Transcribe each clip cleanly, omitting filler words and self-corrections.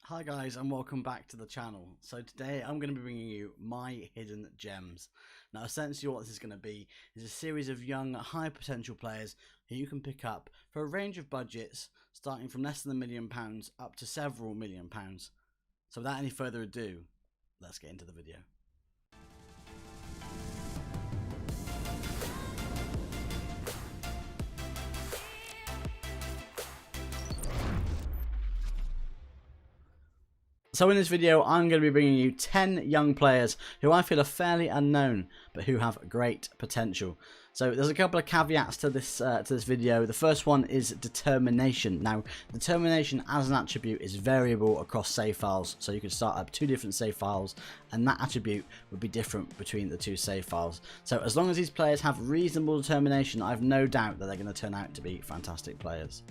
Hi guys, and welcome back to the channel. So today I'm going to be bringing you my hidden gems. Now essentially what this is going to be is a series of young high potential players who you can pick up for a range of budgets starting from less than £1 million up to several £1 million. So without any further ado, let's get into the video. So in this video, I'm going to be bringing you 10 young players who I feel are fairly unknown, but who have great potential. So there's a couple of caveats to this video. The first one is determination. Now, determination as an attribute is variable across save files. So you can start up two different save files, and that attribute would be different between the two save files. So as long as these players have reasonable determination, I have no doubt that they're going to turn out to be fantastic players.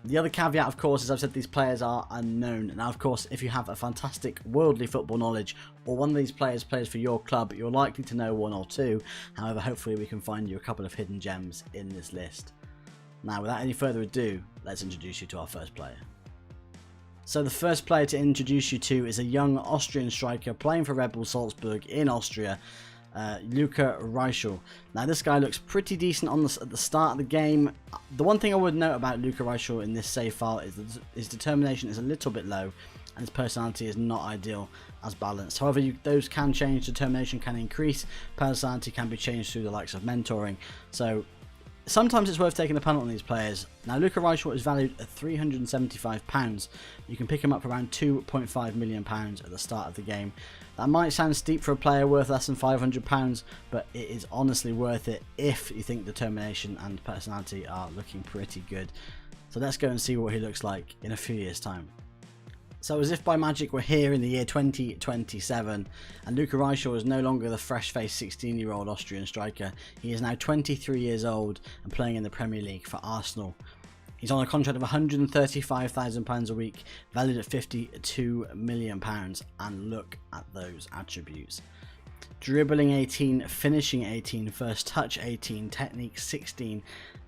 The other caveat, of course, is I've said these players are unknown. Now, of course, if you have a fantastic worldly football knowledge, or one of these players plays for your club, you're likely to know one or two. However, hopefully we can find you a couple of hidden gems in this list. Now, without any further ado, let's introduce you to our first player. So the first player to introduce you to is a young Austrian striker playing for Red Bull Salzburg in Austria. Luca Reichel. Now this guy looks pretty decent at the start of the game. The one thing I would note about Luca Reichel in this save file is that his determination is a little bit low and his personality is not ideal as balanced. However, those can change. Determination can increase, personality can be changed through the likes of mentoring. So sometimes it's worth taking a punt on these players. Now Luca Reichel is valued at £375. You can pick him up for around £2.5 million at the start of the game. That might sound steep for a player worth less than £500, but it is honestly worth it if you think determination and personality are looking pretty good. So let's go and see what he looks like in a few years' time. So as if by magic, we're here in the year 2027, and Luca Reichel is no longer the fresh-faced 16-year-old Austrian striker. He is now 23 years old and playing in the Premier League for Arsenal. He's on a contract of £135,000 a week, valued at £52 million, and look at those attributes. Dribbling 18, finishing 18, first touch 18, technique 16.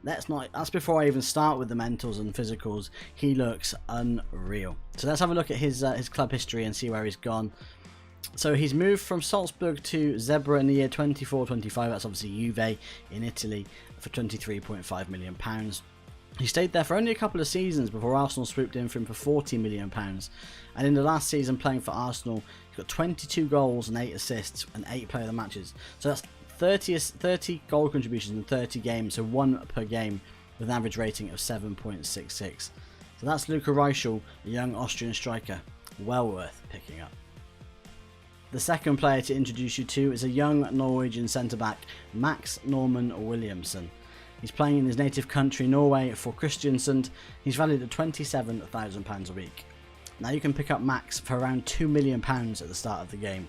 That's before I even start with the mentals and physicals. He looks unreal. So let's have a look at his club history and see where he's gone. So he's moved from Salzburg to Zebra in the year 24-25. That's obviously Juve in Italy for £23.5 million. He stayed there for only a couple of seasons before Arsenal swooped in for him for £40 million. And in the last season playing for Arsenal, he got 22 goals and 8 assists and 8 player of the matches. So that's 30 goal contributions in 30 games, so 1 per game, with an average rating of 7.66. So that's Luca Reichel, a young Austrian striker. Well worth picking up. The second player to introduce you to is a young Norwegian centre-back, Max Norman Williamson. He's playing in his native country, Norway, for Kristiansund. He's valued at £27,000 a week. Now you can pick up Max for around £2 million at the start of the game.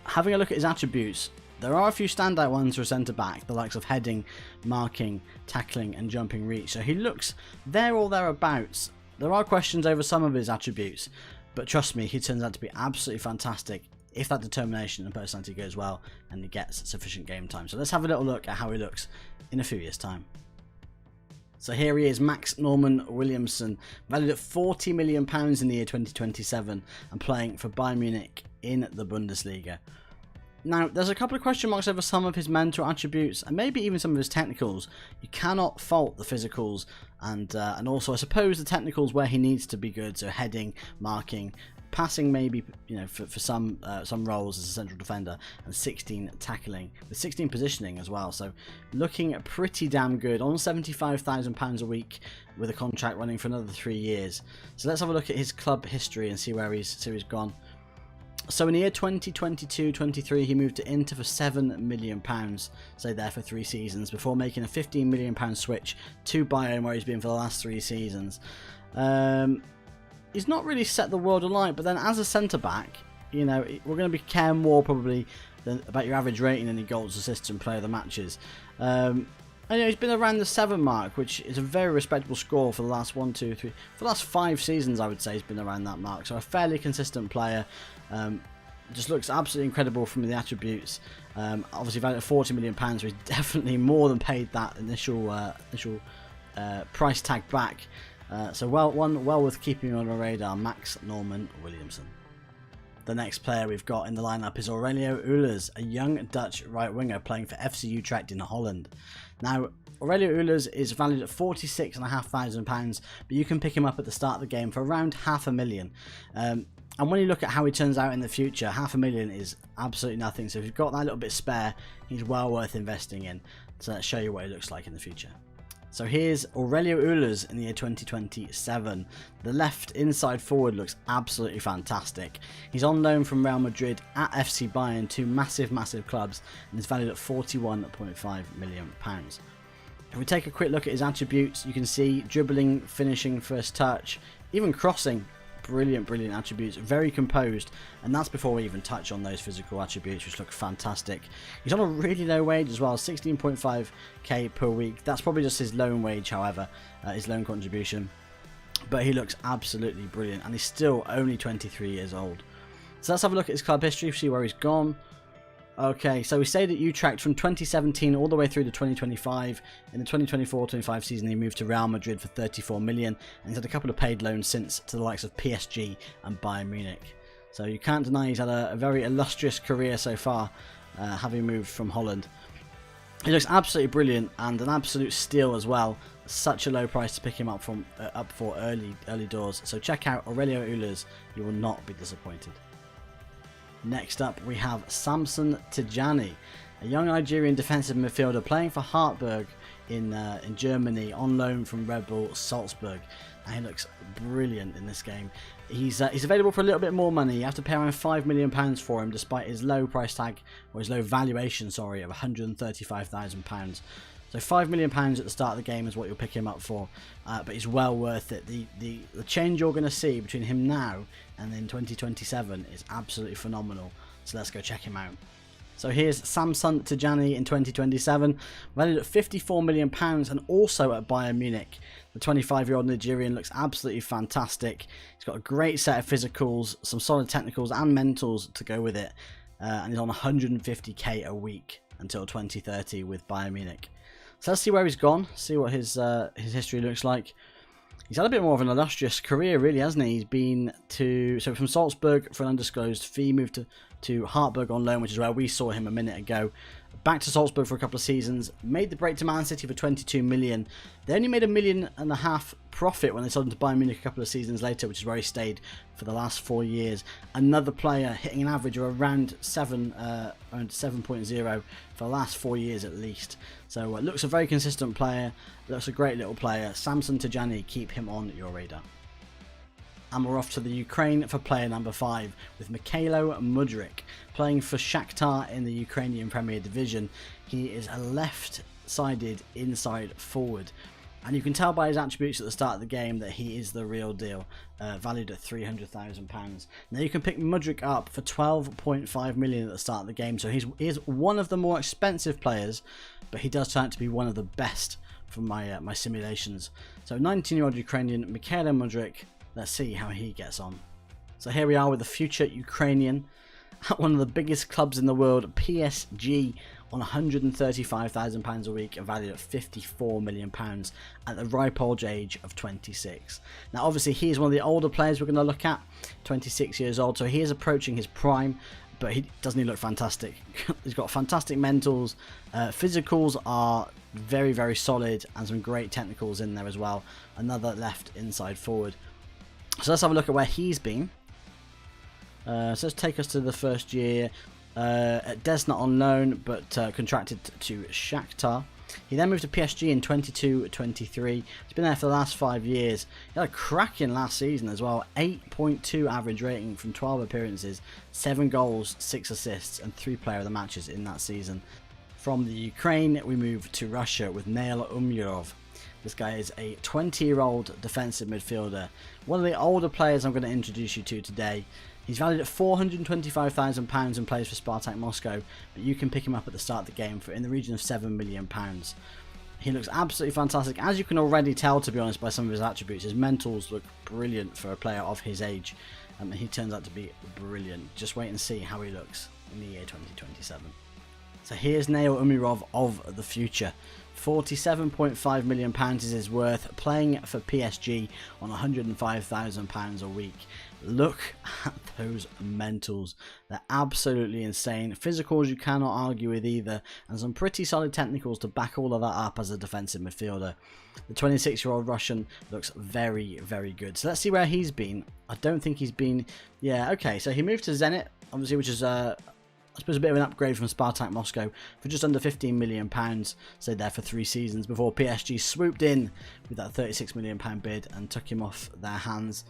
Having a look at his attributes, there are a few standout ones for a centre-back, the likes of heading, marking, tackling and jumping reach. So he looks there or thereabouts. There are questions over some of his attributes, but trust me, he turns out to be absolutely fantastic if that determination and personality goes well and he gets sufficient game time. So let's have a little look at how he looks in a few years' time. So here he is, Max Norman Williamson, valued at £40 million in the year 2027 and playing for Bayern Munich in the Bundesliga. Now, there's a couple of question marks over some of his mental attributes and maybe even some of his technicals. You cannot fault the physicals and also, I suppose, the technicals where he needs to be good. So heading, marking, passing, maybe, you know, for some roles as a central defender, and 16 tackling with 16 positioning as well. So looking pretty damn good on £75,000 a week with a contract running for another 3 years. So let's have a look at his club history and see where he's gone. So in the year 2022-23, he moved to Inter for £7 million, stayed there for 3 seasons before making a £15 million switch to Bayern, where he's been for the last 3 seasons. He's not really set the world alight, but then as a centre-back, you know, we're going to care more probably about your average rating than your goals, assists and player of the matches. And you know, he's been around the 7 mark, which is a very respectable score for the last 1, 2, 3, for the last 5 seasons. I would say he's been around that mark, so a fairly consistent player. Just looks absolutely incredible from the attributes. Obviously valued at £40 million, so he's definitely more than paid that initial price tag back. So well worth keeping on our radar, Max Norman Williamson. The next player we've got in the lineup is Aurelio Eulers, a young Dutch right winger playing for FC Utrecht in Holland. Now, Aurelio Eulers is valued at £46,500, but you can pick him up at the start of the game for around £500,000. And when you look at how he turns out in the future, £500,000 is absolutely nothing. So if you've got that little bit spare, he's well worth investing in. So let's show you what he looks like in the future. So here's Aurelio Eulers in the year 2027. The left inside forward looks absolutely fantastic. He's on loan from Real Madrid at FC Bayern, two massive clubs, and is valued at £41.5 million. If we take a quick look at his attributes, you can see dribbling, finishing, first touch, even crossing. Brilliant attributes, very composed, and that's before we even touch on those physical attributes, which look fantastic. He's on a really low wage as well, 16.5k per week. That's probably just his loan wage, however, his loan contribution, but he looks absolutely brilliant, and he's still only 23 years old. So let's have a look at his club history, see where he's gone. Okay, so he stayed at Utrecht from 2017 all the way through to 2025. In the 2024-25 season, he moved to Real Madrid for 34 million, and he's had a couple of paid loans since to the likes of PSG and Bayern Munich. So you can't deny he's had a very illustrious career so far, having moved from Holland. He looks absolutely brilliant and an absolute steal as well. Such a low price to pick him up from up for early doors. So check out Aurelio Eulers. You will not be disappointed. Next up, we have Samson Tijani, a young Nigerian defensive midfielder playing for Hartberg in Germany on loan from Red Bull Salzburg. And he looks brilliant in this game. He's available for a little bit more money. You have to pay around £5 million for him, despite his low price tag, or his low valuation, sorry, of £135,000. So £5 million at the start of the game is what you'll pick him up for, but he's well worth it. The change you're going to see between him now and in 2027 is absolutely phenomenal. So let's go check him out. So here's Samson Tijani in 2027, valued at £54 million and also at Bayern Munich. The 25-year-old Nigerian looks absolutely fantastic. He's got a great set of physicals, some solid technicals and mentals to go with it, and he's on 150k a week until 2030 with Bayern Munich. So let's see where he's gone, see what his history looks like. He's had a bit more of an illustrious career, really, hasn't he? He's been from Salzburg for an undisclosed fee, moved to Hartberg on loan, which is where we saw him a minute ago. Back to Salzburg for a couple of seasons, made the break to Man City for 22 million. They only made $1.5 million profit when they sold him to Bayern Munich a couple of seasons later, which is where he stayed for the last 4 years. Another player hitting an average of around 7.0 for the last 4 years at least. So looks a very consistent player, looks a great little player. Samson Tijani, keep him on your radar. And we're off to the Ukraine for player number 5 with Mikhailo Mudryk, playing for Shakhtar in the Ukrainian Premier Division. He is a left-sided inside forward, and you can tell by his attributes at the start of the game that he is the real deal, valued at £300,000. Now you can pick Mudryk up for £12.5 million at the start of the game, so he is one of the more expensive players, but he does turn out to be one of the best from my simulations. So 19-year-old Ukrainian Mikhailo Mudryk. Let's see how he gets on. So here we are with the future Ukrainian at one of the biggest clubs in the world, PSG, on £135,000 a week and valued at £54 million at the ripe old age of 26. Now obviously he is one of the older players we're going to look at, 26 years old, so he is approaching his prime, but doesn't he look fantastic? He's got fantastic mentals, physicals are very solid, and some great technicals in there as well. Another left inside forward. So let's have a look at where he's been. So let's take us to the first year at Desna on loan, but contracted to Shakhtar. He then moved to PSG in 22-23. He's been there for the last 5 years. He had a cracking last season as well. 8.2 average rating from 12 appearances, 7 goals, 6 assists, and 3 player of the matches in that season. From the Ukraine, we move to Russia with Nail Umyurov. This guy is a 20-year-old defensive midfielder, one of the older players I'm going to introduce you to today. He's valued at £425,000 and plays for Spartak Moscow, but you can pick him up at the start of the game for in the region of £7 million. He looks absolutely fantastic, as you can already tell, to be honest, by some of his attributes. His mentals look brilliant for a player of his age, and he turns out to be brilliant. Just wait and see how he looks in the year 2027. So here's Nail Umyurov of the future. £47.5 million is his worth, playing for PSG on £105,000 a week. Look at those mentals. They're absolutely insane. Physicals you cannot argue with either, and some pretty solid technicals to back all of that up as a defensive midfielder. The 26-year-old Russian looks very, very good. So let's see where he's been. I don't think he's been... Yeah, okay, so he moved to Zenit, obviously, which is... I suppose a bit of an upgrade from Spartak Moscow for just under £15 million, stayed there for 3 seasons before PSG swooped in with that £36 million bid and took him off their hands.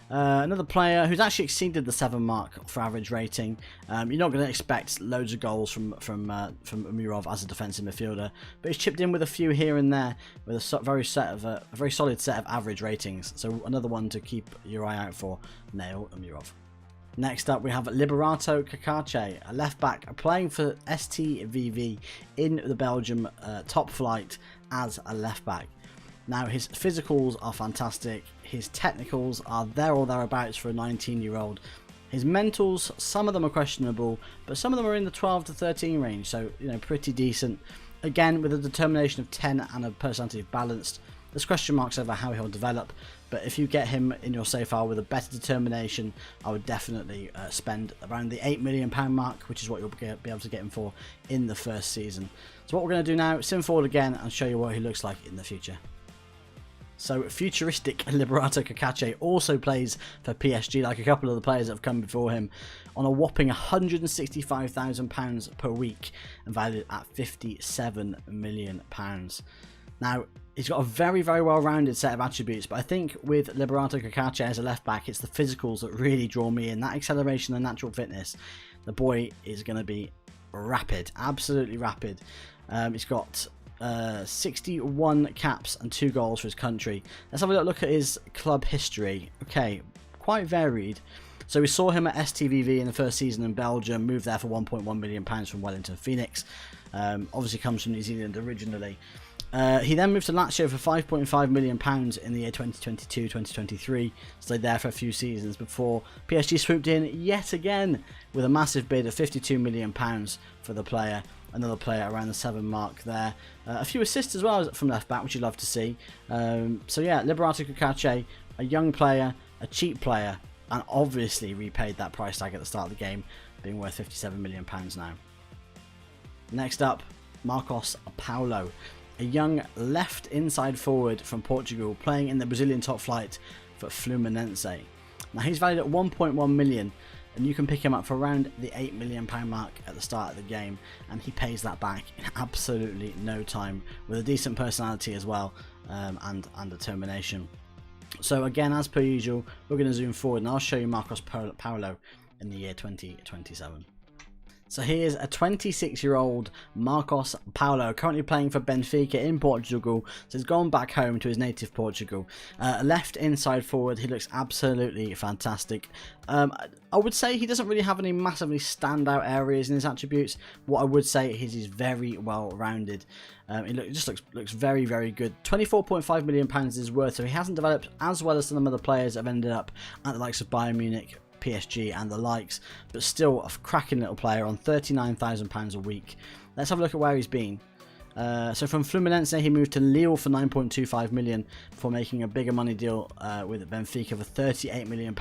Another player who's actually exceeded the 7 mark for average rating. You're not going to expect loads of goals from Umurov as a defensive midfielder, but he's chipped in with a few here and there with a very solid set of average ratings. So another one to keep your eye out for, Nail Umurov. Next up, we have Liberato Cacace, a left-back playing for STVV in the Belgium top flight as a left-back. Now, his physicals are fantastic, his technicals are there or thereabouts for a 19-year-old. His mentals, some of them are questionable, but some of them are in the 12 to 13 range, so, you know, pretty decent. Again, with a determination of 10 and a personality of balanced. There's question marks over how he'll develop, but if you get him in your save file with a better determination, I would definitely spend around the £8 million mark, which is what you'll be able to get him for in the first season. So what we're going to do now, sim forward again and show you what he looks like in the future. So futuristic Liberato Cacace also plays for PSG like a couple of the players that have come before him on a whopping £165,000 per week and valued at £57 million. Now, he's got a very, very well-rounded set of attributes, but I think with Liberato Cacace as a left-back, it's the physicals that really draw me in. That acceleration and natural fitness. The boy is going to be rapid, absolutely rapid. He's got 61 caps and 2 goals for his country. Let's have a look at his club history. Okay, quite varied. So we saw him at STVV in the first season in Belgium, moved there for £1.1 million from Wellington Phoenix. Obviously comes from New Zealand originally. He then moved to Lazio for £5.5 million in the year 2022-2023, stayed there for a few seasons before PSG swooped in yet again with a massive bid of £52 million for the player. Another player around the 7 mark there. A few assists as well from left back, which you'd love to see. So yeah, Liberato Cacace, a young player, a cheap player, and obviously repaid that price tag at the start of the game, being worth £57 million now. Next up, Marcos Paulo, a young left inside forward from Portugal, playing in the Brazilian top flight for Fluminense. Now he's valued at £1.1 million, and you can pick him up for around the £8 million mark at the start of the game, and he pays that back in absolutely no time, with a decent personality as well, and determination. So again, as per usual, we're going to zoom forward and I'll show you Marcos Paulo in the year 2027. So here's a 26-year-old Marcos Paulo, currently playing for Benfica in Portugal. So he's gone back home to his native Portugal. Left inside forward, he looks absolutely fantastic. I would say he doesn't really have any massively standout areas in his attributes. What I would say is he's very well rounded. It just looks very, very good. £24.5 million is his worth, so he hasn't developed as well as some other players have ended up at the likes of Bayern Munich, PSG and the likes, but still a cracking little player on £39,000 a week. Let's have a look at where he's been. So from Fluminense he moved to Lille for £9.25 million before making a bigger money deal with Benfica for £38 million.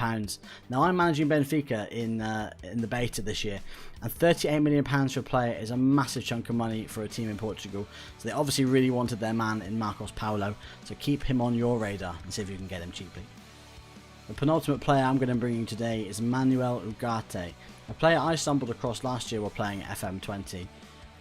Now I'm managing Benfica in the beta this year, and £38 million for a player is a massive chunk of money for a team in Portugal. So they obviously really wanted their man in Marcos Paulo, so keep him on your radar and see if you can get him cheaply. The penultimate player I'm going to bring you today is Manuel Ugarte, a player I stumbled across last year while playing at FM20.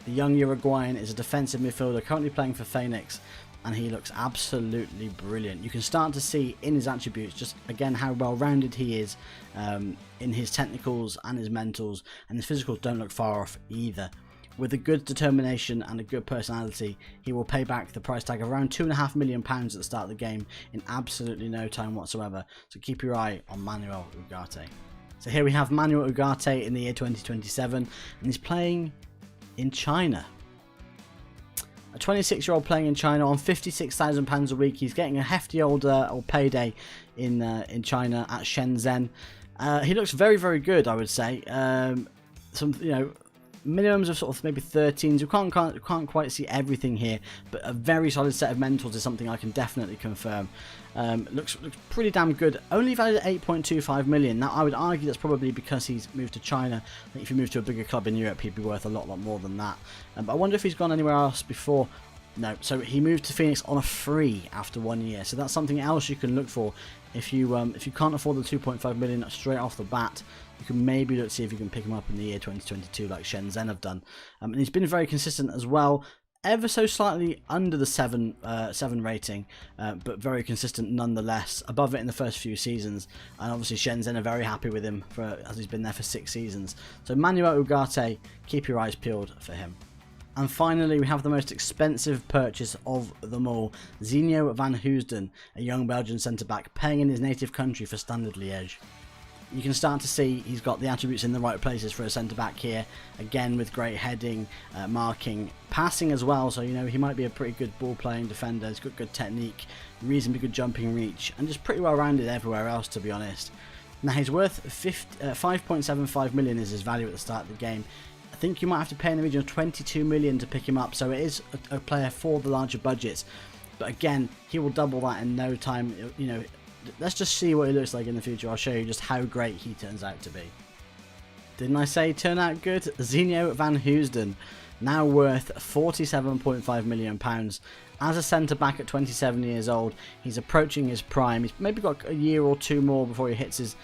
The young Uruguayan is a defensive midfielder currently playing for Phoenix, and he looks absolutely brilliant. You can start to see in his attributes just again how well rounded he is in his technicals and his mentals, and his physicals don't look far off either. With a good determination and a good personality, he will pay back the price tag of around £2.5 million at the start of the game in absolutely no time whatsoever. So keep your eye on Manuel Ugarte. So here we have Manuel Ugarte in the year 2027, and he's playing in China. A 26-year-old playing in China on £56,000 a week. He's getting a hefty old payday in China at Shenzhen. He looks very, very good, I would say. minimums of sort of maybe 13s. We can't quite see everything here, but a very solid set of mentals is something I can definitely confirm. Looks pretty damn good. Only valued at 8.25 million. Now, I would argue that's probably because he's moved to China. I think if he moved to a bigger club in Europe, he'd be worth a lot more than that. But I wonder if he's gone anywhere else before. No, so he moved to Phoenix on a free after 1 year. So that's something else you can look for. If you can't afford the 2.5 million straight off the bat, you can maybe look to see if you can pick him up in the year 2022 like Shenzhen have done. And he's been very consistent as well. Ever so slightly under the 7 rating, but very consistent nonetheless. Above it in the first few seasons, and obviously Shenzhen are very happy with him as he's been there for 6 seasons. So Manuel Ugarte, keep your eyes peeled for him. And finally, we have the most expensive purchase of them all, Zinho van Heusden, a young Belgian centre-back, paying in his native country for Standard Liège. You can start to see he's got the attributes in the right places for a centre-back here, again with great heading, marking, passing as well, so you know he might be a pretty good ball-playing defender. He's got good technique, reasonably good jumping reach, and just pretty well-rounded everywhere else, to be honest. Now he's worth 5.75 million is his value at the start of the game. I think you might have to pay in the region of 22 million to pick him up, so it is a player for the larger budgets. But again, he will double that in no time. You know, let's just see what he looks like in the future. I'll show you just how great he turns out to be. Didn't I say turn out good? Zinho van Heusden, now worth £47.5 million. As a centre-back at 27 years old, he's approaching his prime. He's maybe got a year or two more before he hits his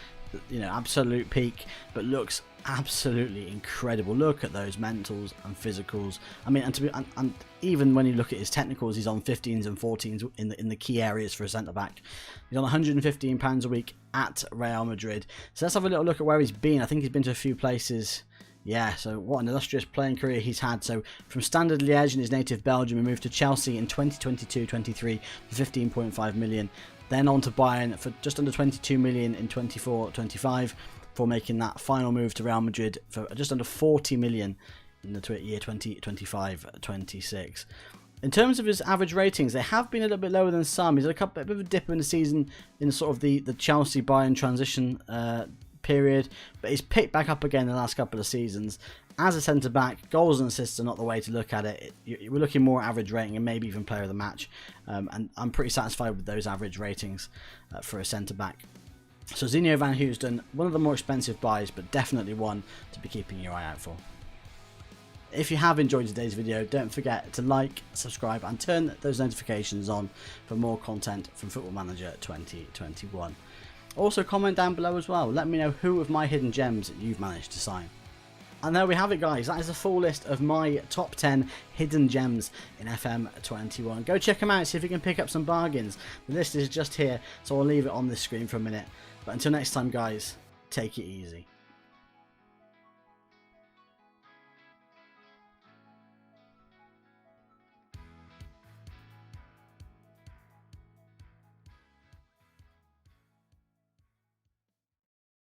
absolute peak, but looks absolutely incredible. Look at those mentals and physicals. I mean, and even when you look at his technicals, he's on 15s and 14s in the key areas for a centre back. He's on £115 a week at Real Madrid. So let's have a little look at where he's been. I think he's been to a few places. Yeah, so what an illustrious playing career he's had. So from Standard Liège in his native Belgium, he moved to Chelsea in 2022-23 for 15.5 million. Then on to Bayern for just under 22 million in 24-25. For making that final move to Real Madrid for just under 40 million in the year 2025-26. In terms of his average ratings, they have been a little bit lower than some. He's had a bit of a dip in the season in sort of the Chelsea Bayern transition period, but he's picked back up again in the last couple of seasons. As a centre-back, goals and assists are not the way to look at it. We're looking more average rating and maybe even player of the match, and I'm pretty satisfied with those average ratings for a centre-back. So Zinho van Heusden, one of the more expensive buys, but definitely one to be keeping your eye out for. If you have enjoyed today's video, don't forget to like, subscribe and turn those notifications on for more content from Football Manager 2021. Also comment down below as well, let me know who of my hidden gems you've managed to sign. And there we have it, guys. That is a full list of my top 10 hidden gems in FM21. Go check them out, see if you can pick up some bargains. The list is just here, so I'll leave it on this screen for a minute. But until next time, guys, take it easy.